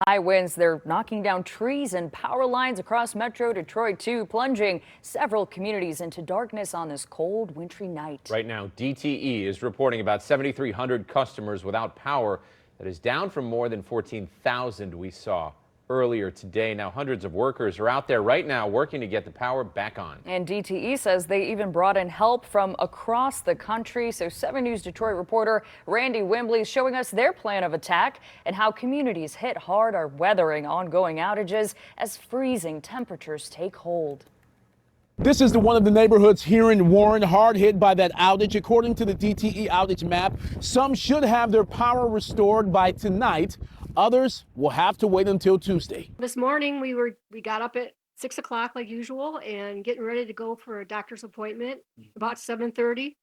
High winds, they're knocking down trees and power lines across Metro Detroit, too, plunging several communities into darkness on this cold, wintry night. Right now, DTE is reporting about 7,300 customers without power. That is down from more than 14,000 we saw earlier today. Now, hundreds of workers are out there right now working to get the power back on. And DTE says they even brought in help from across the country. So 7 News Detroit reporter Randy Wimbley is showing us their plan of attack and how communities hit hard are weathering ongoing outages as freezing temperatures take hold. This is one of the neighborhoods here in Warren hard hit by that outage. According to the DTE outage map, some should have their power restored by tonight. Others will have to wait until Tuesday. This morning we got up at 6 o'clock like usual and getting ready to go for a doctor's appointment. About 7:30,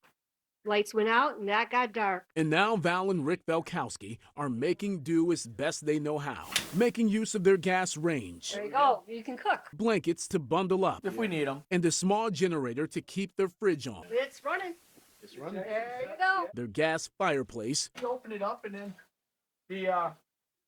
lights went out and that got dark. And now Val and Rick Velkowski are making do as best they know how, making use of their gas range. There you go, you can cook. Blankets to bundle up if we need them, and a small generator to keep their fridge on. It's running. it's running. There you go. Their gas fireplace You open it up and then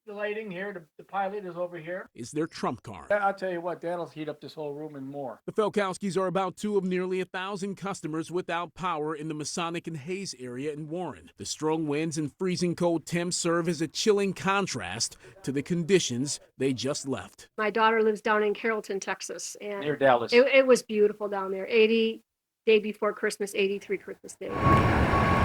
the lighting here, the pilot is over here. is their trump card. I'll tell you what, that'll heat up this whole room and more. The Felkowskis are about two of nearly 1,000 customers without power in the Masonic and Hayes area in Warren. The strong winds and freezing cold temps serve as a chilling contrast to the conditions they just left. My daughter lives down in Carrollton, Texas, and Near Dallas. it was beautiful down there. 80 day before Christmas, 83 Christmas Day.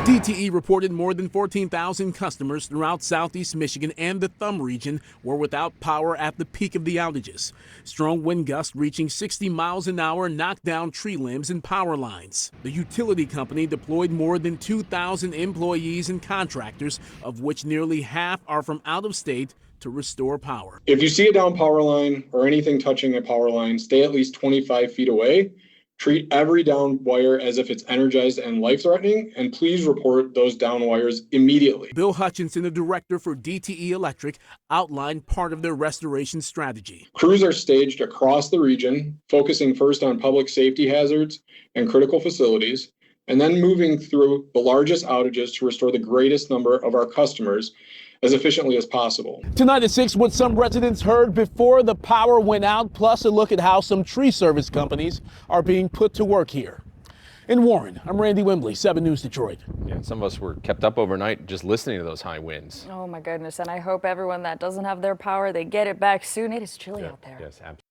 DTE reported more than 14,000 customers throughout southeast Michigan and the Thumb region were without power at the peak of the outages. Strong wind gusts reaching 60 miles an hour knocked down tree limbs and power lines. The utility company deployed more than 2,000 employees and contractors, of which nearly half are from out of state, to restore power. If you see a down power line or anything touching a power line, stay at least 25 feet away. Treat every down wire as if it's energized and life-threatening, and please report those down wires immediately. Bill Hutchinson, the director for DTE Electric, outlined part of their restoration strategy. Crews are staged across the region, focusing first on public safety hazards and critical facilities, and then moving through the largest outages to restore the greatest number of our customers as efficiently as possible. Tonight at 6, what some residents heard before the power went out, plus a look at how some tree service companies are being put to work here. In Warren, I'm Randy Wimbley, 7 News Detroit. Yeah, some of us were kept up overnight just listening to those high winds. Oh, my goodness. And I hope everyone that doesn't have their power, they get it back soon. It is chilly out there. Yes, absolutely.